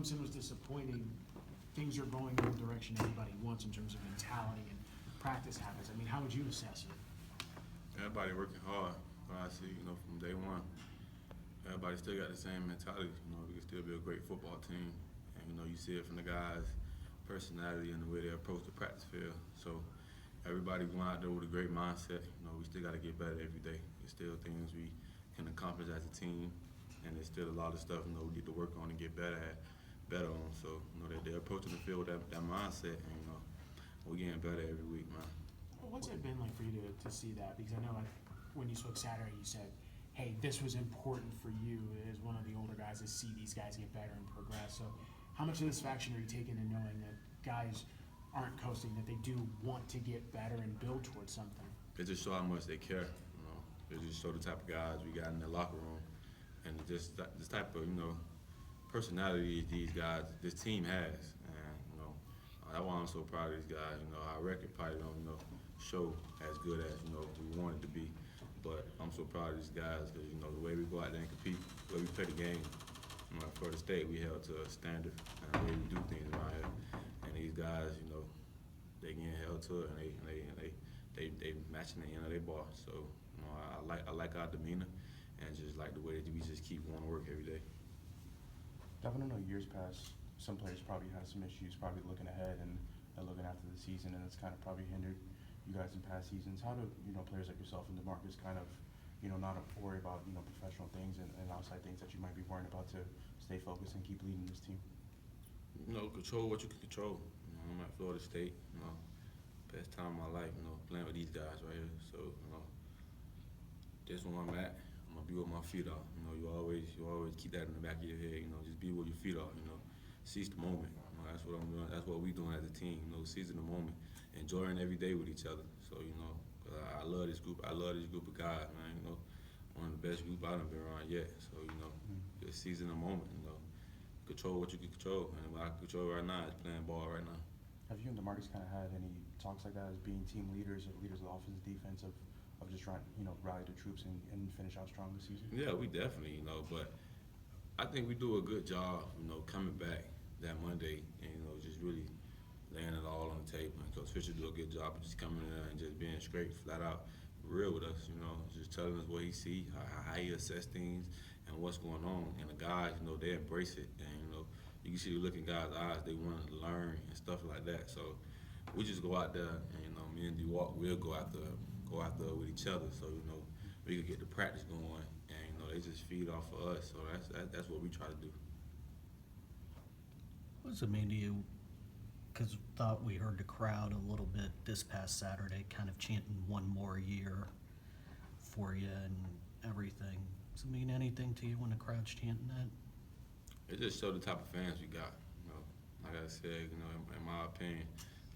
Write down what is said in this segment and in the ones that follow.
Clemson was disappointing, things are going in the direction everybody wants in terms of mentality and practice habits. I mean, how would you assess it? Everybody working hard. I see, from day one. Everybody still got the same mentality. We can still be a great football team. And, you see it from the guys' personality and the way they approach the practice field. So everybody going out there with a great mindset. We still got to get better every day. There's still things we can accomplish as a team. And there's still a lot of stuff, we need to work on and get better on. So, they're approaching the field with that mindset. And, we're getting better every week, man. What's it been like for you to see that? Because I know when you spoke Saturday, you said, hey, this was important for you as one of the older guys to see these guys get better and progress. So how much satisfaction are you taking in knowing that guys aren't coasting, that they do want to get better and build towards something? It just show how much they care. It just show the type of guys we got in the locker room. And just this type of, personality these guys, this team has. And, that's why I'm so proud of these guys. Our record probably don't, show as good as, we want it to be. But I'm so proud of these guys because, the way we go out there and compete, the way we play the game, for the state, we held to a standard and the way we do things around here. And these guys, they getting held to it and they matching the end of their ball. So, I like our demeanor and just like the way that we just keep going to work every day. Dalvin, I know years past, some players probably had some issues, probably looking ahead and looking after the season, and it's kind of probably hindered you guys in past seasons. How do players like yourself and DeMarcus kind of not worry about professional things and outside things that you might be worrying about to stay focused and keep leading this team? Control what you can control. I'm at Florida State. Best time of my life. Playing with these guys right here. So this one I'm at. I'm gonna be with my feet off. You always keep that in the back of your head. Just be with your feet off. Seize the moment. That's what I'm doing. That's what we doing as a team. Seizing the moment, enjoying every day with each other. So 'cause I love this group. I love this group of guys, man. One of the best groups I've been around yet. So just seizing the moment. Control what you can control. And what I can control right now is playing ball right now. Have you and DeMarcus kind of had any talks like that as being team leaders or leaders of the offense, defense, of just trying rally the troops and finish out strong this season? Yeah, we definitely, but I think we do a good job, coming back that Monday and, just really laying it all on the table. And Coach Fisher do a good job of just coming in there and just being straight, flat out, real with us, just telling us what he see, how he assess things and what's going on. And the guys, they embrace it. And, you can see the look in guys' eyes, they want to learn and stuff like that. So we just go out there and, me and D-Walk, we'll go out there with each other. So, we could get the practice going and, they just feed off of us. So that's what we try to do. What does it mean to you? Because thought we heard the crowd a little bit this past Saturday kind of chanting one more year for you and everything. Does it mean anything to you when the crowd's chanting that? It just showed the type of fans we got. Like I said, in my opinion,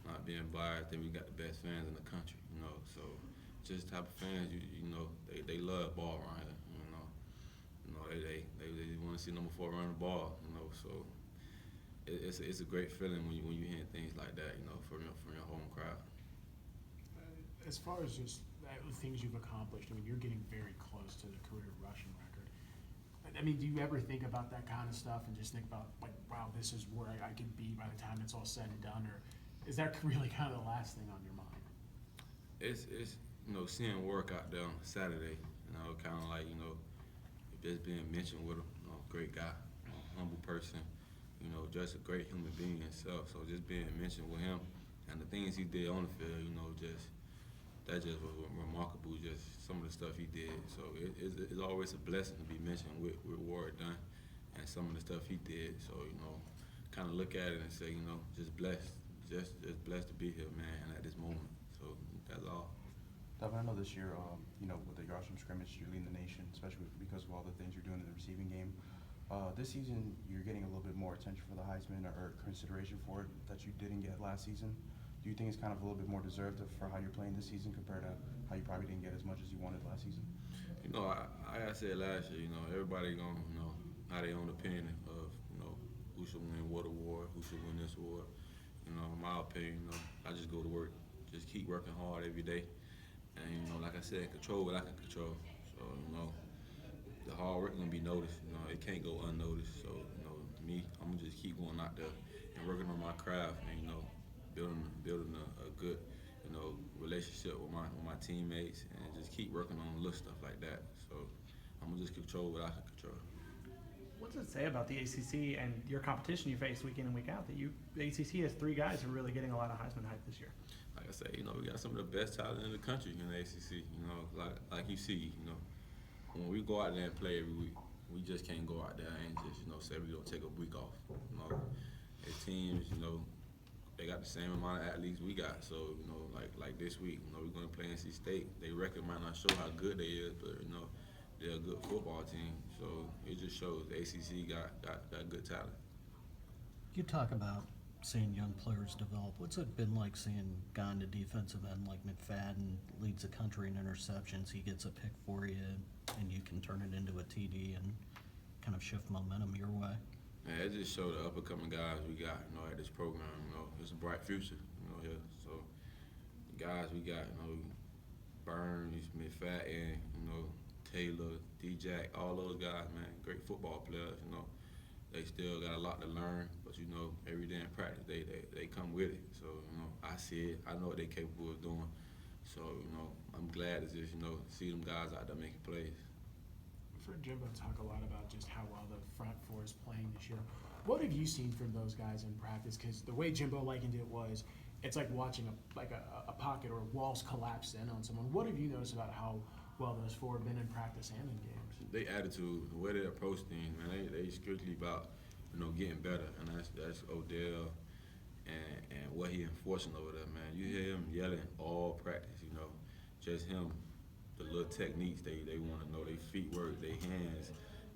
not being biased, I think we got the best fans in the country. So just the type of fans they love ball around here. They want to see number 4 run the ball. So it's a great feeling when you hear things like that. From your home crowd. As far as just the things you've accomplished, I mean, you're getting very close to the career rushing record. I mean, do you ever think about that kind of stuff and just think about, like, wow, this is where I could be by the time it's all said and done? Or is that really kind of the last thing on your mind? It's seeing Warrick out there on Saturday, kind of like, just being mentioned with him, great guy, humble person, just a great human being himself. So just being mentioned with him and the things he did on the field, that just was remarkable, just some of the stuff he did. So it's always a blessing to be mentioned with Warrick Dunn and some of the stuff he did. So, kind of look at it and say, just blessed, just blessed to be here, man, at this moment. So that's all. Dalvin, I know this year, with the yards from scrimmage, you're leading the nation, especially because of all the things you're doing in the receiving game. This season, you're getting a little bit more attention for the Heisman or consideration for it that you didn't get last season. Do you think it's kind of a little bit more deserved for how you're playing this season compared to how you probably didn't get as much as you wanted last season? I said last year, everybody gonna have their own opinion of, who should win what award, who should win this award. In my opinion, I just go to work, just keep working hard every day. And, like I said, control what I can control. So, the hard work gonna be noticed. It can't go unnoticed. So, me, I'm gonna just keep going going out there and working on my craft and, you know, building a good, you know, relationship with my teammates and just keep working on little stuff like that. So I'm gonna just control what I can control. What does it say about the ACC and your competition you face week in and week out that the ACC has 3 guys who are really getting a lot of Heisman hype this year? Like I say, you know, we got some of the best talent in the country in the ACC. You know, like you see, you know, when we go out there and play every week, we just can't go out there and just, you know, say we're gonna take a week off. You know, the teams, you know, they got the same amount of athletes we got. So, you know, like this week, you know, we're gonna play NC State. They record might not show how good they is, but you know, they're a good football team. So it just shows the ACC got good talent. You talk about seeing young players develop. What's it been like seeing guy in the defensive end like McFadden leads the country in interceptions? He gets a pick for you, and you can turn it into a TD and kind of shift momentum your way. Man, it just showed the up and coming guys we got, you know, at this program. You know, it's a bright future, you know, here. So the guys we got, you know, Burns, McFadden, you know, Taylor, D-Jack, all those guys, man, great football players, you know. They still got a lot to learn, but you know, every day in practice, they come with it. So, you know, I see it, I know what they're capable of doing. So, you know, I'm glad to just, you know, see them guys out there making plays. We've heard Jimbo talk a lot about just how well the front four is playing this year. What have you seen from those guys in practice? Because the way Jimbo likened it was, it's like watching a pocket or walls collapse in on someone. What have you noticed about how well those four have been in practice and in games? They attitude, the way they approach things, man, they strictly about, you know, getting better, and that's Odell and what he enforcing over there, man. You hear him yelling all practice, you know, just him, the little techniques they want to know, their feet work, their hands,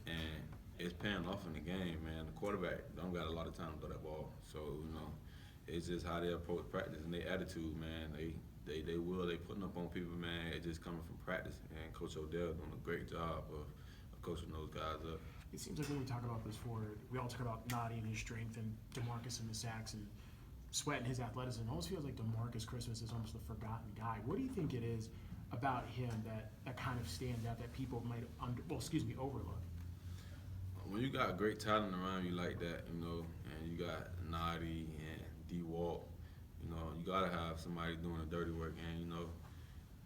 and it's paying off in the game, man. The quarterback don't got a lot of time to throw that ball, so you know, it's just how they approach practice and their attitude, man. They putting up on people, man. It's just coming from practice, and Coach Odell doing a great job of coaching those guys up. It seems like when we talk about those four, we all talk about Noddy and his strength and DeMarcus and the sacks and Sweat and his athleticism. It almost feels like DeMarcus Christmas is almost the forgotten guy. What do you think it is about him that kind of stands out that people might overlook? When you got great talent around you like that, you know, and you got Noddy and D-Walt, you know, you gotta have somebody doing the dirty work, and you know,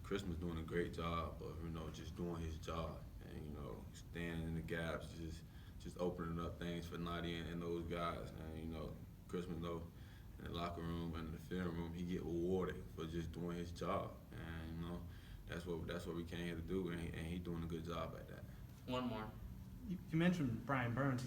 Christmas doing a great job of, you know, just doing his job and, you know, standing in the gaps, just opening up things for Noddy and those guys. And, you know, Christmas, though, in the locker room and the film room, he get rewarded for just doing his job. And, you know, that's what we came here to do, and he doing a good job at that. One more. You mentioned Brian Burns.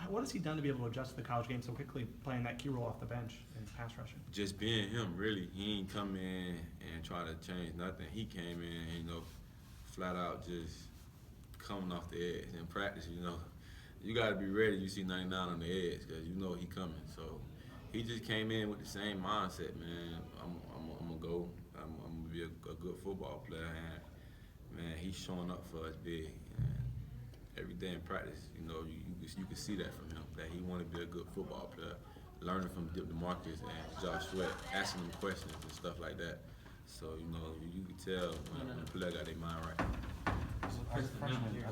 What has he done to be able to adjust to the college game so quickly, playing that key role off the bench in pass rushing? Just being him, really. He ain't come in and try to change nothing. He came in and, you know, flat out just coming off the edge. In practice, you know, you got to be ready. You see 99 on the edge because you know he coming. So he just came in with the same mindset, man. I'm going to go. I'm going to be a good football player. And, man, he's showing up for us big. And every day in practice, you know, you can see that from him, that he want to be a good football player, learning from DeMarcus and Josh Sweat, asking them questions and stuff like that. So, you know, you can tell when a player got their mind right. As a freshman,